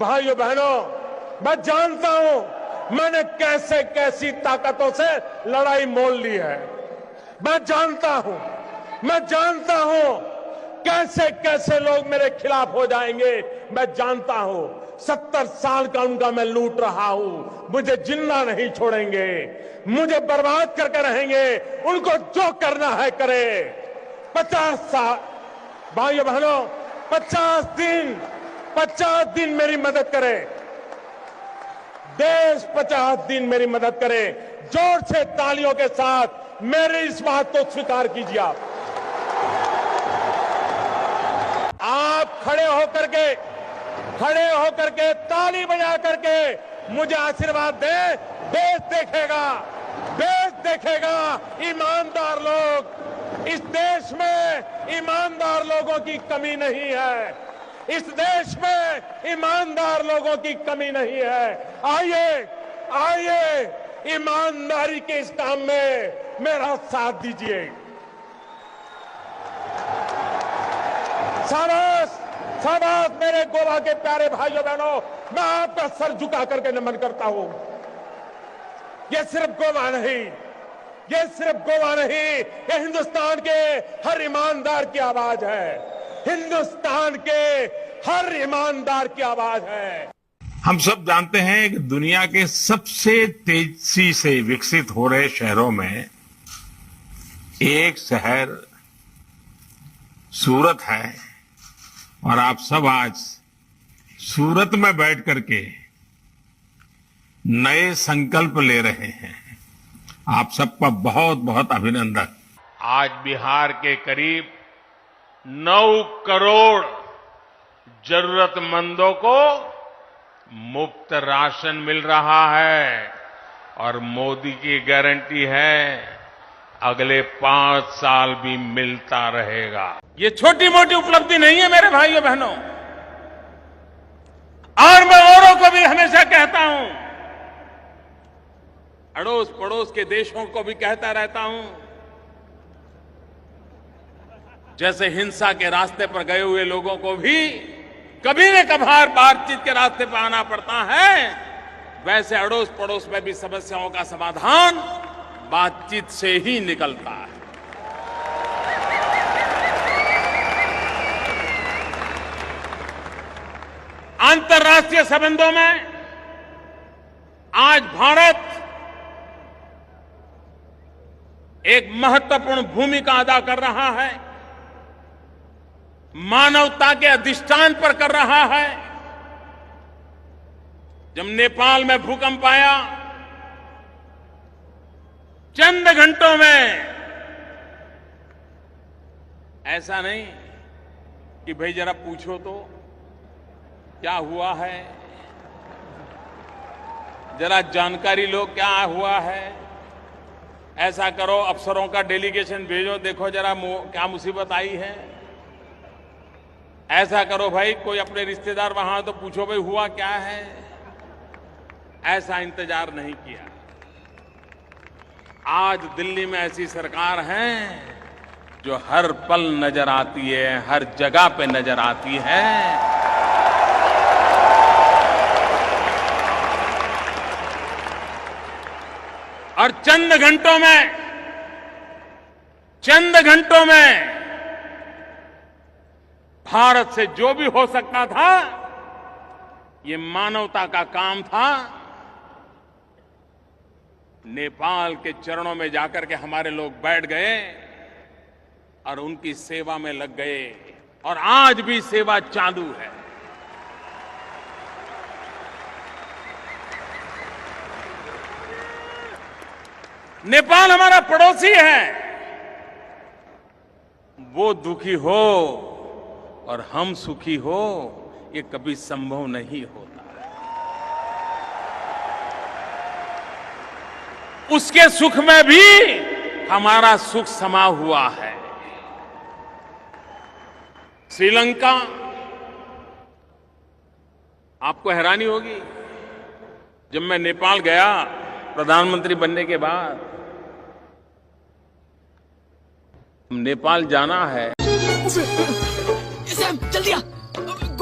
भाइयों बहनों, मैं जानता हूं मैंने कैसे कैसी ताकतों से लड़ाई मोल ली है। मैं जानता हूं कैसे कैसे लोग मेरे खिलाफ हो जाएंगे। मैं जानता हूं 70 साल का उनका मैं लूट रहा हूं। मुझे जिंदा नहीं छोड़ेंगे, मुझे बर्बाद करके रहेंगे। उनको जो करना है करे। 50 साल भाइयों बहनों, 50 दिन मेरी मदद करे। देश 50 दिन मेरी मदद करे। जोर से तालियों के साथ मेरी इस बात को स्वीकार कीजिए। आप खड़े होकर के ताली बजा करके मुझे आशीर्वाद दे। देश देखेगा ईमानदार लोग। इस देश में ईमानदार लोगों की कमी नहीं है। इस देश में ईमानदार लोगों की कमी नहीं है। आइए ईमानदारी के इस काम में मेरा साथ दीजिए। शाबाश मेरे गोवा के प्यारे भाइयों बहनों, मैं आपका सर झुका करके नमन करता हूं। ये सिर्फ गोवा नहीं, ये हिंदुस्तान के हर ईमानदार की आवाज है। हिंदुस्तान के हर ईमानदार की आवाज है। हम सब जानते हैं कि दुनिया के सबसे तेजी से विकसित हो रहे शहरों में एक शहर सूरत है, और आप सब आज सूरत में बैठ करके नए संकल्प ले रहे हैं। आप सबका बहुत बहुत अभिनंदन। आज बिहार के करीब 9 करोड़ जरूरतमंदों को मुफ्त राशन मिल रहा है, और मोदी की गारंटी है अगले 5 साल भी मिलता रहेगा। ये छोटी मोटी उपलब्धि नहीं है मेरे भाइयों बहनों। और मैं औरों को भी हमेशा कहता हूं, अड़ोस पड़ोस के देशों को भी कहता रहता हूं, जैसे हिंसा के रास्ते पर गए हुए लोगों को भी कभी न कभार बातचीत के रास्ते पर आना पड़ता है, वैसे अड़ोस पड़ोस में भी समस्याओं का समाधान बातचीत से ही निकलता है। अंतर्राष्ट्रीय संबंधों में आज भारत एक महत्वपूर्ण भूमिका अदा कर रहा है, मानवता के अधिष्ठान पर कर रहा है। जब नेपाल में भूकंप आया, चंद घंटों में, ऐसा नहीं कि भाई जरा पूछो तो क्या हुआ है, जरा जानकारी लो क्या हुआ है, ऐसा करो अफसरों का डेलीगेशन भेजो, देखो जरा क्या मुसीबत आई है, ऐसा करो भाई कोई अपने रिश्तेदार वहां तो पूछो भाई हुआ क्या है। ऐसा इंतजार नहीं किया। आज दिल्ली में ऐसी सरकार है जो हर पल नजर आती है, हर जगह पे नजर आती है। और चंद घंटों में भारत से जो भी हो सकता था, ये मानवता का काम था, नेपाल के चरणों में जाकर के हमारे लोग बैठ गए और उनकी सेवा में लग गए, और आज भी सेवा चालू है। नेपाल हमारा पड़ोसी है, वो दुखी हो और हम सुखी हो, ये कभी संभव नहीं होता। उसके सुख में भी हमारा सुख समा हुआ है। श्रीलंका, आपको हैरानी होगी, जब मैं नेपाल गया प्रधानमंत्री बनने के बाद, नेपाल जाना है। सैम जल्दी आ,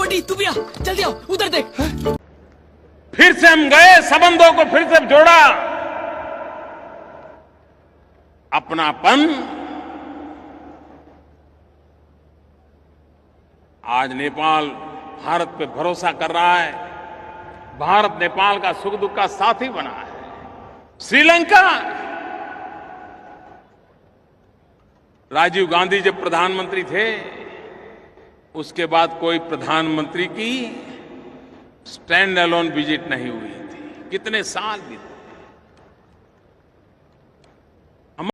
बंटी तू भी आ, जल्दी आओ, उधर देख। फिर से हम गए, संबंधों को फिर से जोड़ा, अपनापन आज नेपाल भारत पे भरोसा कर रहा है, भारत नेपाल का सुख दुख का साथी बना है। श्रीलंका, राजीव गांधी जब प्रधानमंत्री थे उसके बाद कोई प्रधानमंत्री की स्टैंड अलोन विजिट नहीं हुई थी, कितने साल बीते।